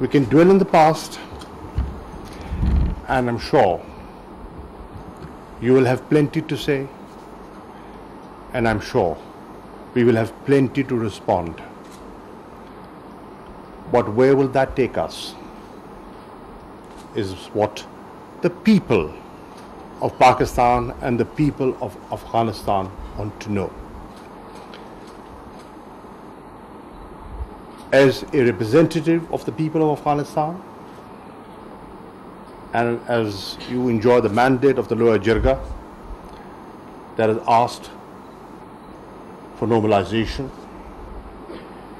We can dwell in the past, and I'm sure you will have plenty to say, and I'm sure we will have plenty to respond. But where will that take us is what the people of Pakistan and the people of Afghanistan want to know. As a representative of the people of Afghanistan, and as you enjoy the mandate of the lower jirga that has asked for normalization,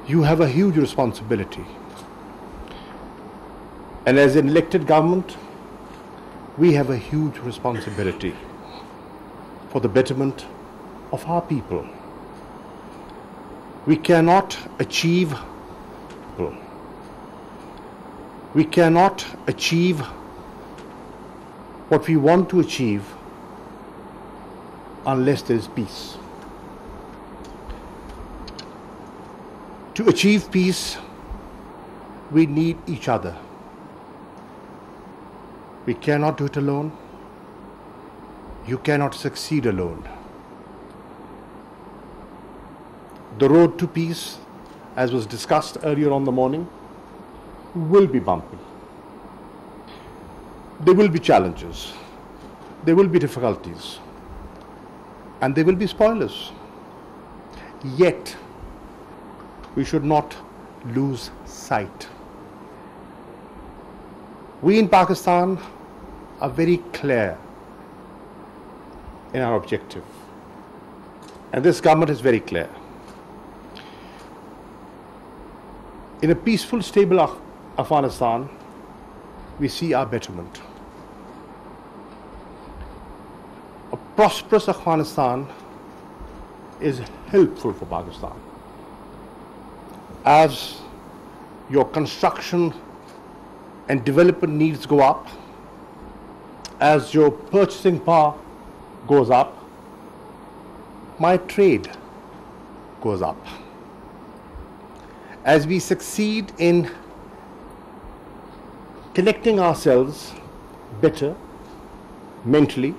you have a huge responsibility. And as an elected government, we have a huge responsibility for the betterment of our people. We cannot achieve what we want to achieve unless there is peace. To achieve peace, we need each other. We cannot do it alone. You cannot succeed alone. The road to peace, as was discussed earlier on the morning, will be bumpy. There will be challenges. There will be difficulties. And there will be spoilers. Yet, we should not lose sight. We in Pakistan are very clear in our objective. And this government is very clear. In a peaceful, stable Afghanistan, we see our betterment. A prosperous Afghanistan is helpful for Pakistan. As your construction and development needs go up, as your purchasing power goes up, my trade goes up. As we succeed in connecting ourselves better, mentally,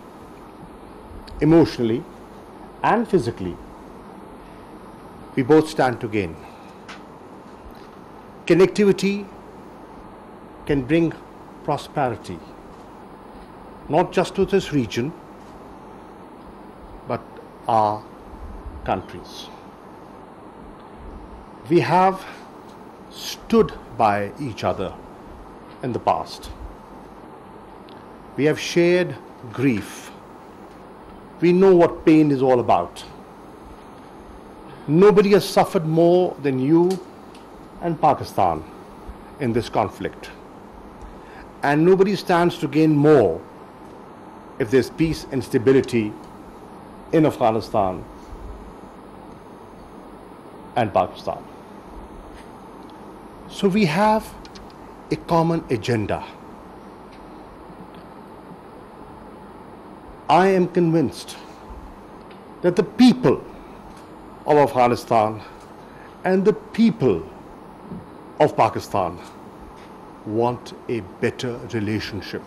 emotionally, and physically, we both stand to gain. Connectivity can bring prosperity, not just to this region, but our countries. We have stood by each other in the past. We have shared grief. We know what pain is all about. Nobody has suffered more than you and Pakistan in this conflict. And nobody stands to gain more if there's peace and stability in Afghanistan and Pakistan. So we have a common agenda. I am convinced that the people of Afghanistan and the people of Pakistan want a better relationship.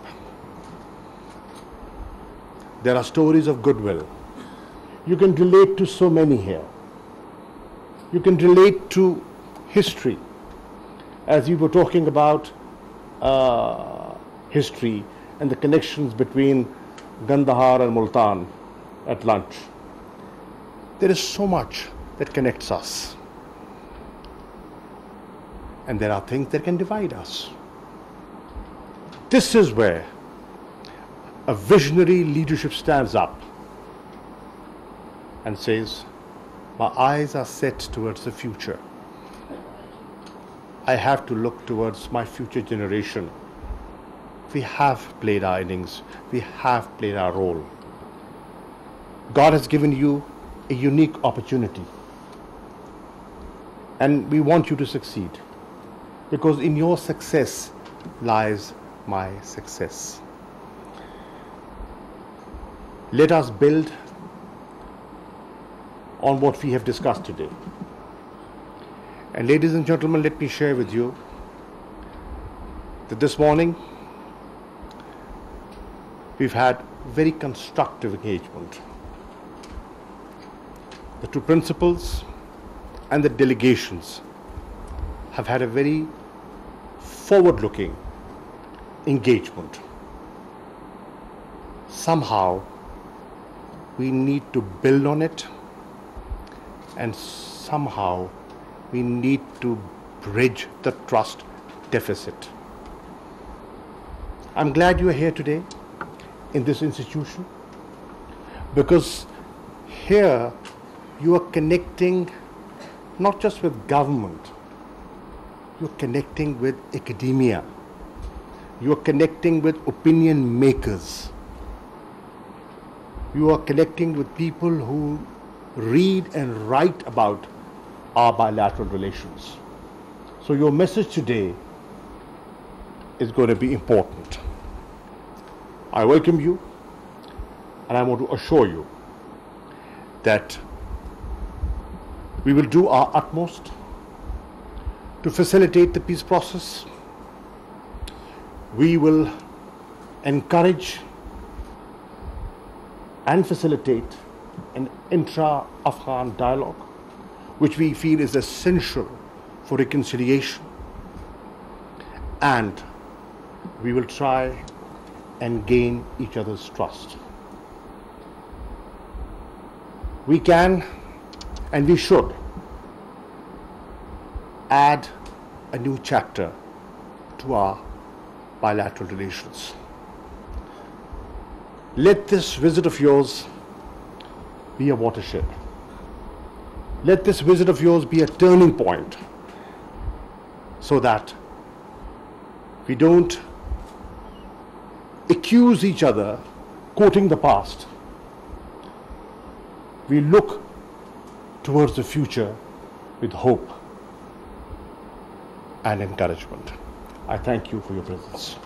There are stories of goodwill. You can relate to so many here. You can relate to history. As we were talking about history and the connections between Gandhar and Multan at lunch. There is so much that connects us. And there are things that can divide us. This is where a visionary leadership stands up and says, my eyes are set towards the future. I have to look towards my future generation. We have played our innings. We have played our role. God has given you a unique opportunity. And we want you to succeed. Because in your success lies my success. Let us build on what we have discussed today. And ladies and gentlemen, let me share with you that this morning we've had very constructive engagement. The two principals and the delegations have had a very forward-looking engagement. Somehow we need to build on it, and somehow we need to bridge the trust deficit. I'm glad you are here today in this institution, because here you are connecting not just with government, you're connecting with academia, you're connecting with opinion makers, you are connecting with people who read and write about our bilateral relations. So your message today is going to be important. I welcome you, and I want to assure you that we will do our utmost to facilitate the peace process. We will encourage and facilitate an intra-Afghan dialogue, which we feel is essential for reconciliation, and we will try and gain each other's trust. We can and we should add a new chapter to our bilateral relations. Let this visit of yours be a watershed. Let this visit of yours be a turning point, so that we don't accuse each other quoting the past. We look towards the future with hope and encouragement. I thank you for your presence.